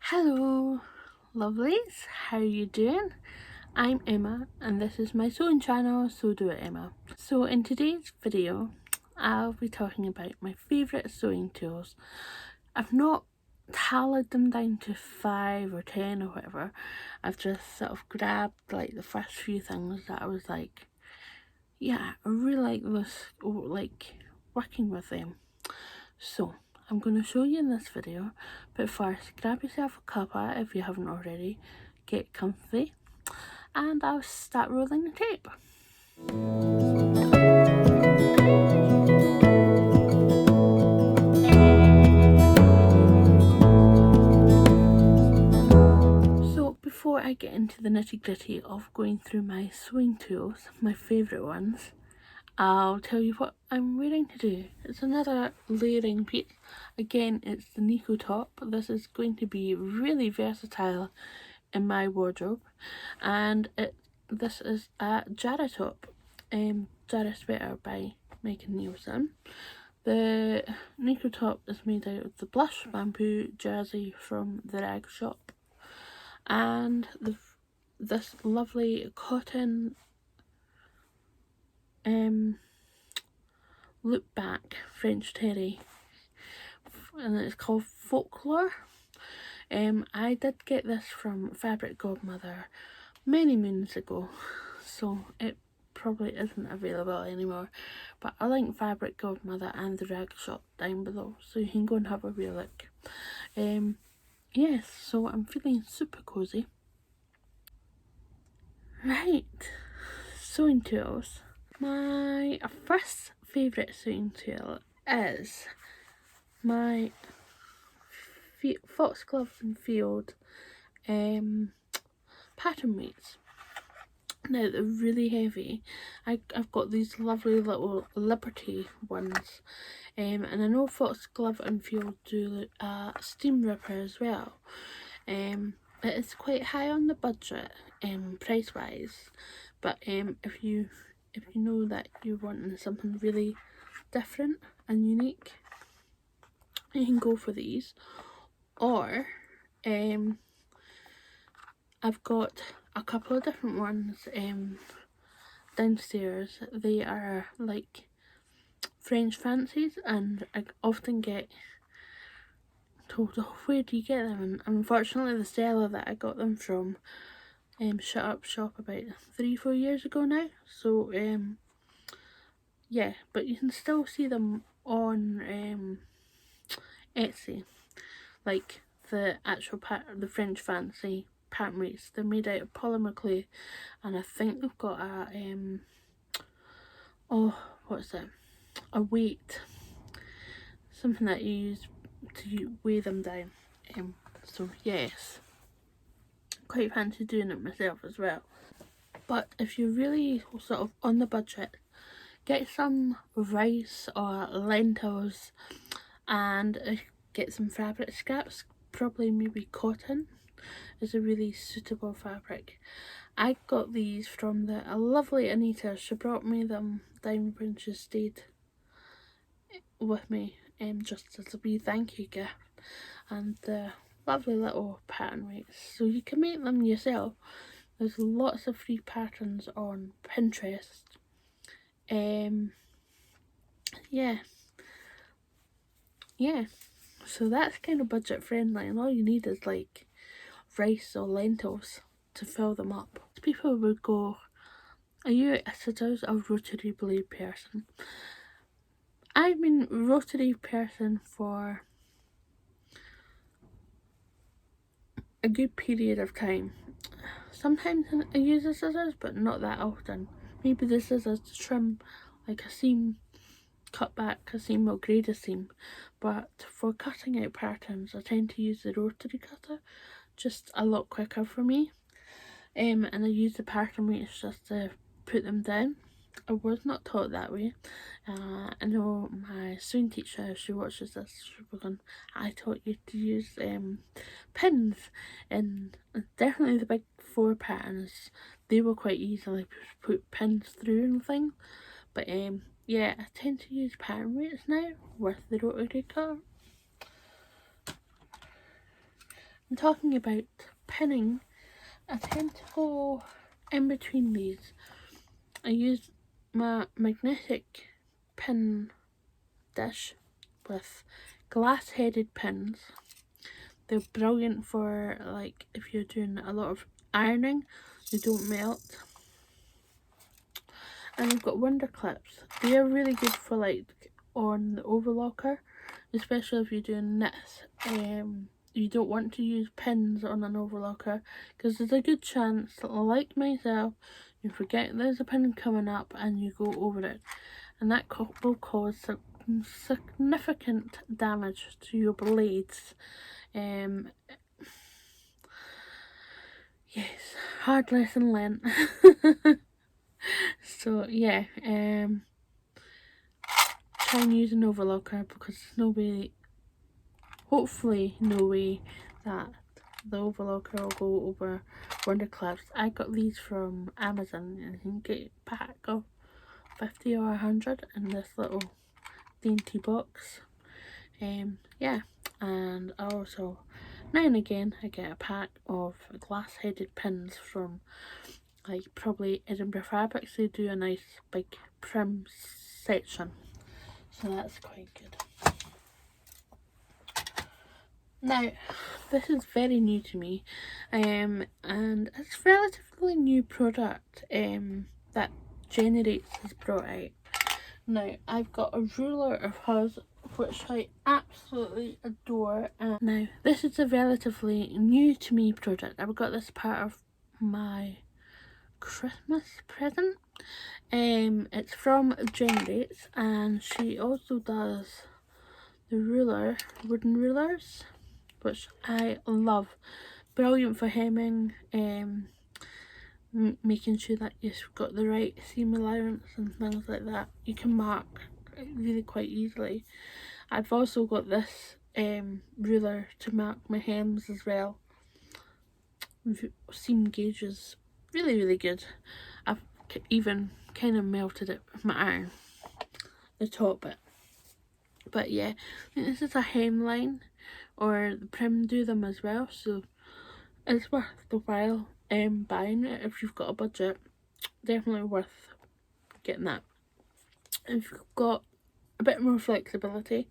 Hello lovelies, how are you doing? I'm Emma and this is my sewing channel, So Do It Emma. So in today's video I'll be talking about my favourite sewing tools. I've not tallied them down to 5 or 10 or whatever. I've just sort of grabbed like the first few things that I was like, yeah, I really like this, or like working with them. So I'm going to show you in this video, but first grab yourself a cuppa if you haven't already, get comfy, and I'll start rolling the tape. So before I get into the nitty gritty of going through my sewing tools, my favourite ones, I'll tell you what I'm wearing today. It's another layering piece. Again, it's the Nico top. This is going to be really versatile in my wardrobe, and this is a Jara top, Jara sweater by Megan Nielsen. The Nico top is made out of the blush bamboo jersey from the rag shop, and this lovely cotton loop back French terry, and it's called Folklore. I did get this from Fabric Godmother many moons ago, so it probably isn't available anymore, but I'll link Fabric Godmother and the rag shop down below so you can go and have a real look. Yes, so I'm feeling super cozy. Right, sewing tools. My first favourite sewing tool is my Foxglove and Field pattern weights. Now they're really heavy. I've got these lovely little Liberty ones, and I know Foxglove and Field do steam ripper as well. It's quite high on the budget price wise, but if you know that you're wanting something really different and unique, you can go for these. Or I've got a couple of different ones downstairs. They are like French fancies, and I often get told, oh, where do you get them? And unfortunately the seller that I got them from shut up shop about 3-4 years ago now, so yeah, but you can still see them on Etsy, like the actual the French fancy pattern weights. They're made out of polymer clay, and I think they've got a oh, what's it, a weight, something that you use to weigh them down. So yes, quite fancy doing it myself as well. But if you're really sort of on the budget, get some rice or lentils and get some fabric scraps. Probably maybe cotton is a really suitable fabric. I got these from a lovely Anita. She brought me them down when she stayed with me, just as a wee thank you gift, and the lovely little pattern weights, so you can make them yourself. There's lots of free patterns on Pinterest. Yeah, so that's kind of budget friendly, and all you need is like rice or lentils to fill them up. People would go, are you a scissors or rotary blade person? I've been rotary person for a good period of time. Sometimes I use the scissors, but not that often. Maybe the scissors to trim like a seam, cut back a seam or grade a seam, but for cutting out patterns I tend to use the rotary cutter, just a lot quicker for me. And I use the pattern weights just to put them down. I was not taught that way. I know my sewing teacher, if she watches this, she'll be going, I taught you to use pins, and definitely the big 4 patterns, they were quite easy, like put pins through and things. But yeah, I tend to use pattern weights now with the rotary cutter. I'm talking about pinning. I tend to go in between these. I use my magnetic pin dish with glass headed pins. They're brilliant for, like, if you're doing a lot of ironing, they don't melt. And I've got wonder clips. They are really good for, like, on the overlocker, especially if you're doing knits. You don't want to use pins on an overlocker because there's a good chance that, like myself, you forget there's a pin coming up and you go over it, and that will cause significant damage to your blades. Yes, hard lesson learnt. So yeah, try and use an overlocker because there's no way, hopefully no way, that the overlocker will go over wonder clips. I got these from Amazon and you can get a pack of 50 or 100 in this little dainty box. Yeah, and also now and again I get a pack of glass headed pins from, like, probably Edinburgh Fabrics. They do a nice big prim section, so that's quite good. Now, this is very new to me, and it's a relatively new product that Generates has brought out. Now, I've got a ruler of hers which I absolutely adore, and now this is a relatively new to me product. I've got this part of my Christmas present. It's from Generates, and she also does the wooden rulers, which I love. Brilliant for hemming, making sure that you've got the right seam allowance and things like that. You can mark really quite easily. I've also got this ruler to mark my hems as well. Seam gauges, really good. I've even kind of melted it with my iron, the top bit. But yeah, I think this is a hemline, or the Prim do them as well, so it's worth the while buying it if you've got a budget. Definitely worth getting that. If you've got a bit more flexibility,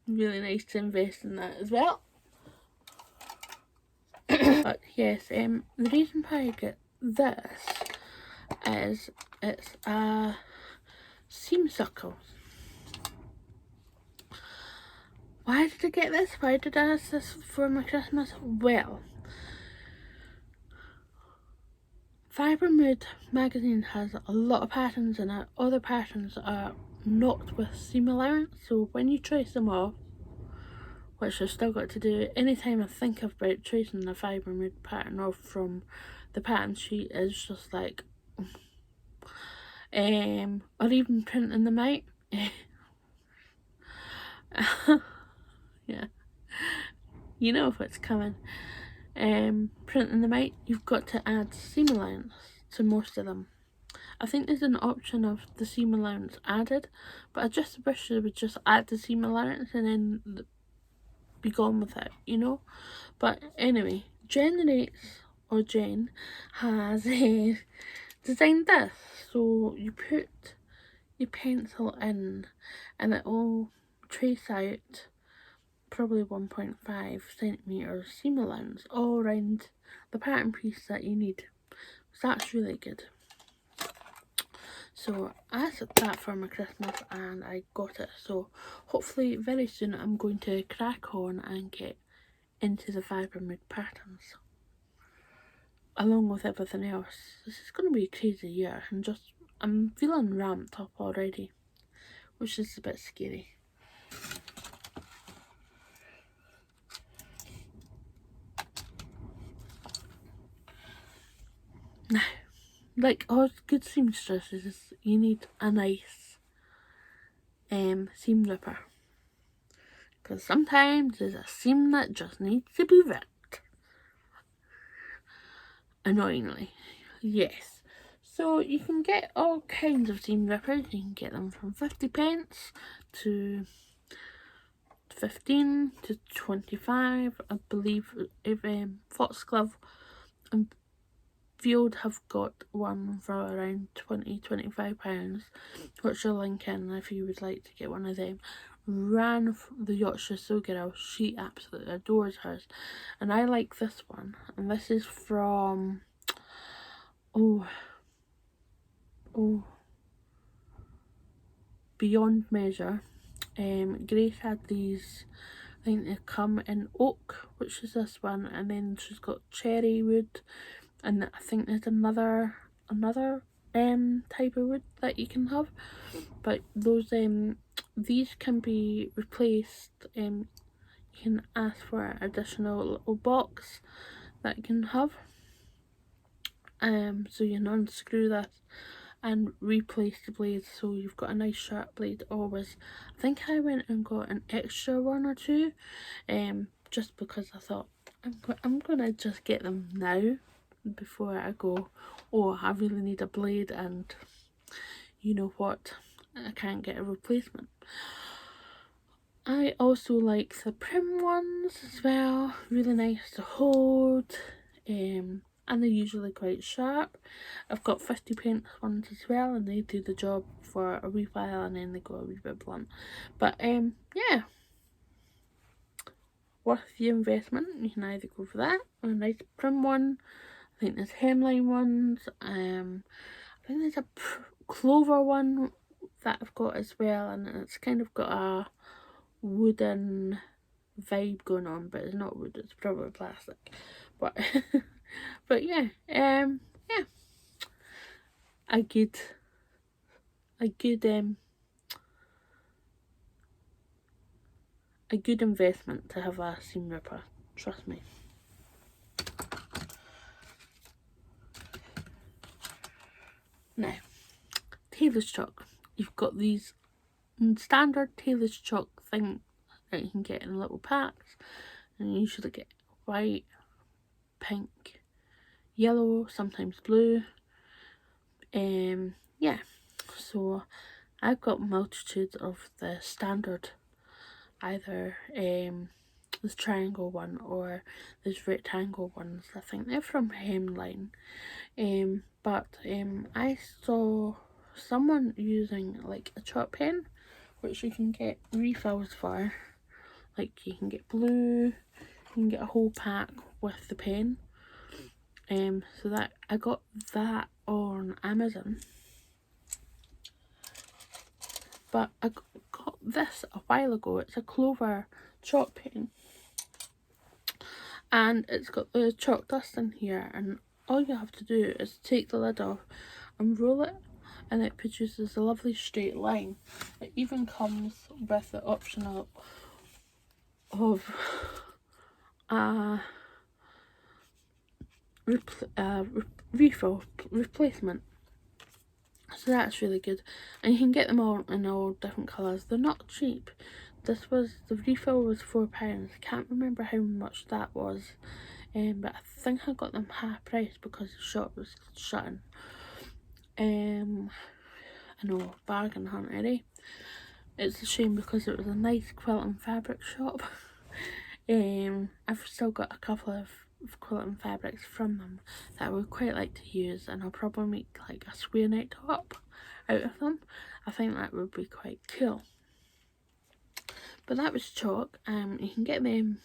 really nice to invest in that as well. But yes, the reason why I get this is it's a seam circle. Why did I get this? Why did I ask this for my Christmas? Well, Fibre Mood magazine has a lot of patterns in it. Other patterns are not with seam allowance, so when you trace them off, which I've still got to do, anytime I think about tracing the Fibre Mood pattern off from the pattern sheet, is just like, or even printing them out. Yeah, you know if it's coming. Printing them out, you've got to add seam allowance to most of them. I think there's an option of the seam allowance added, but I just wish they would just add the seam allowance and then be gone with it, you know. But anyway, Generates, or Jen, has designed this, so you put your pencil in and it will trace out probably 1.5 centimeters seam allowance all around the pattern piece that you need. So that's really good. So I asked that for my Christmas and I got it, so hopefully very soon I'm going to crack on and get into the Fibre Mood patterns along with everything else. This is going to be a crazy year, and I'm feeling ramped up already, which is a bit scary. Now, like all good seamstresses, you need a nice seam ripper, because sometimes there's a seam that just needs to be ripped. Annoyingly, yes. So you can get all kinds of seam rippers. You can get them from 50p to 15 to 25. I believe if Foxglove and Field have got one for around £20-25, which I'll link in if you would like to get one of them. Ran the Yorkshire Show Girl, she absolutely adores hers, and I like this one, and this is from Beyond Measure. Grace had these, I think they come in oak, which is this one, and then she's got cherry wood, and I think there's another type of wood that you can have, but those these can be replaced. You can ask for an additional little box that you can have, so you can unscrew this and replace the blades, so you've got a nice sharp blade always. I think I went and got an extra one or two, just because I thought I'm gonna just get them now before I go, oh, I really need a blade and you know what, I can't get a replacement. I also like the prim ones as well, really nice to hold, and they're usually quite sharp. I've got 50 pence ones as well, and they do the job for a wee while and then they go a wee bit blunt. But yeah, worth the investment. You can either go for that or a nice prim one. I think there's hemline ones. I think there's a clover one that I've got as well, and it's kind of got a wooden vibe going on, but it's not wood, it's probably plastic. But but yeah, yeah, a good investment to have a seam ripper, trust me. Now, tailor's chalk. You've got these standard tailor's chalk thing that you can get in little packs, and you usually get white, pink, yellow, sometimes blue. Yeah, so I've got multitudes of the standard, either this triangle one or this rectangle ones. I think they're from Hemline. But I saw someone using like a chalk pen, which you can get refills for. Like you can get blue, you can get a whole pack with the pen. So that I got that on Amazon. But I got this a while ago. It's a Clover Chalk pen, and it's got the chalk dust in here, and all you have to do is take the lid off and roll it, and it produces a lovely straight line. It even comes with the option of a refill replacement. So that's really good, and you can get them all in all different colours. They're not cheap. The refill was £4. I can't remember how much that was, but I think I got them half price because the shop was shutting. I know, bargain hunt, eh? It's a shame because it was a nice quilt and fabric shop. I've still got a couple of quilting fabrics from them that I would quite like to use, and I'll probably make like a square neck top out of them. I think that would be quite cool. But that was chalk. You can get them,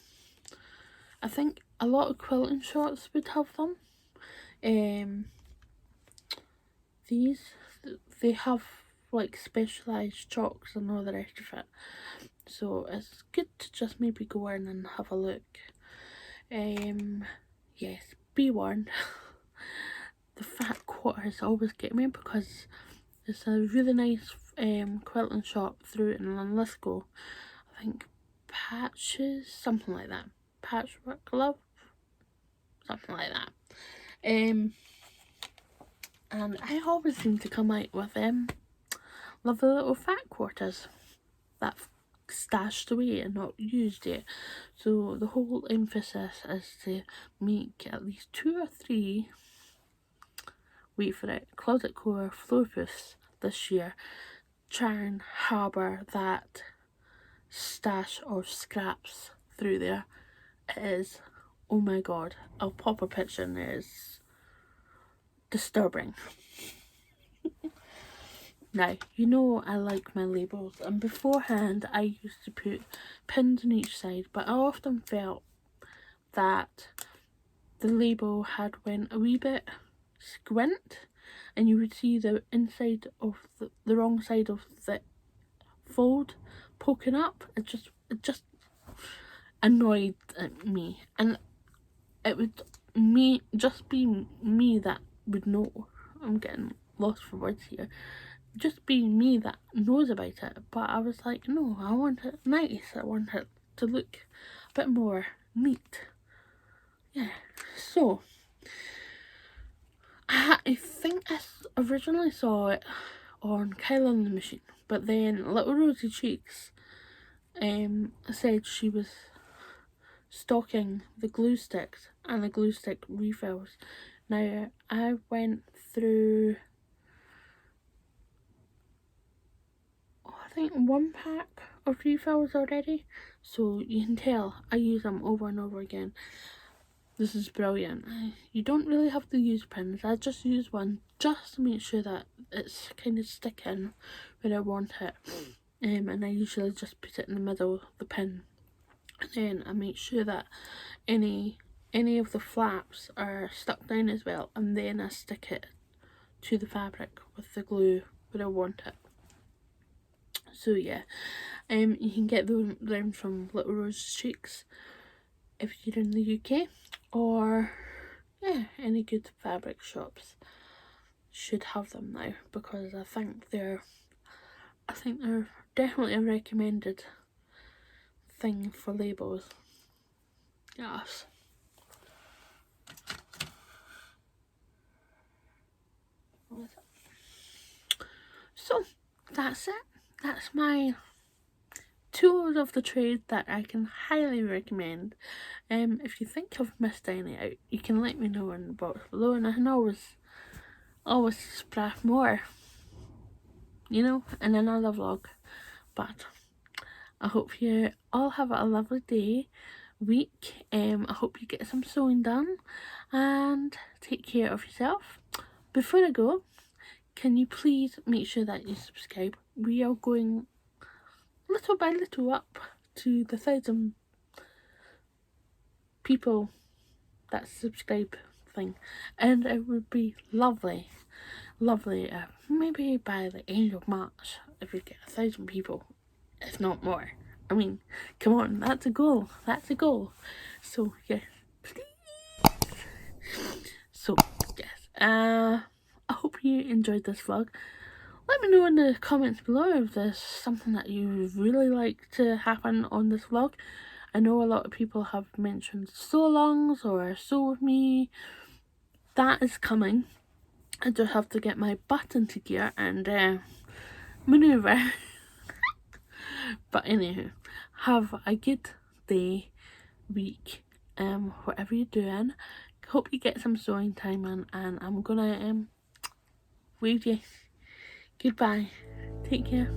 I think a lot of quilting shops would have them. They have like specialised chalks and all the rest of it, so it's good to just maybe go in and have a look. Yes, be warned. The fat quarters always get me because it's a really nice quilting shop through in Linlithgow. I think Patches, something like that. Patchwork Love, something like that. And I always seem to come out with lovely little fat quarters that stashed away and not used yet. So the whole emphasis is to make at least 2 or 3, wait for it, closet core floor proofs this year. Try and harbour that stash or scraps through there. It is, oh my god, I'll pop a picture in there. It's disturbing. Now, you know I like my labels, and beforehand I used to put pins on each side, but I often felt that the label had went a wee bit squint and you would see the inside of the wrong side of the fold poking up. It just annoyed me, and it would just be me that would know. I'm getting lost for words here. Just be me that knows about it, but I was like, no, I want it nice. I want it to look a bit more neat. Yeah, so I think I originally saw it on Kyle and the Machine, but then Little Rosy Cheeks said she was stocking the glue sticks and the glue stick refills. Now, I went through, I think, 1 pack of refills already, so you can tell I use them over and over again. This is brilliant. You don't really have to use pins. I just use one just to make sure that it's kind of sticking where I want it. And I usually just put it in the middle of the pin. And then I make sure that any of the flaps are stuck down as well. And then I stick it to the fabric with the glue where I want it. So yeah, you can get them from Little Rose Cheeks if you're in the UK, or yeah, any good fabric shops should have them now, because I think they're definitely a recommended thing for labels. Yes. So that's it. That's my tools of the trade that I can highly recommend. If you think I've missed any out, you can let me know in the box below, and I can always splash more, you know, in another vlog. But I hope you all have a lovely day, week. I hope you get some sewing done and take care of yourself. Before I go, can you please make sure that you subscribe? We are going little by little up to the 1,000 people that subscribe thing, and it would be lovely if maybe by the end of March if we get 1,000 people, if not more. I mean, come on, that's a goal. So yes, please. So yes, I hope you enjoyed this vlog. Let me know in the comments below if there's something that you really like to happen on this vlog. I know a lot of people have mentioned sew-alongs or sew with me. That is coming. I just have to get my butt into gear and manoeuvre. But anywho, have a good day, week, whatever you're doing. Hope you get some sewing time in, and I'm gonna wave you goodbye. Take care.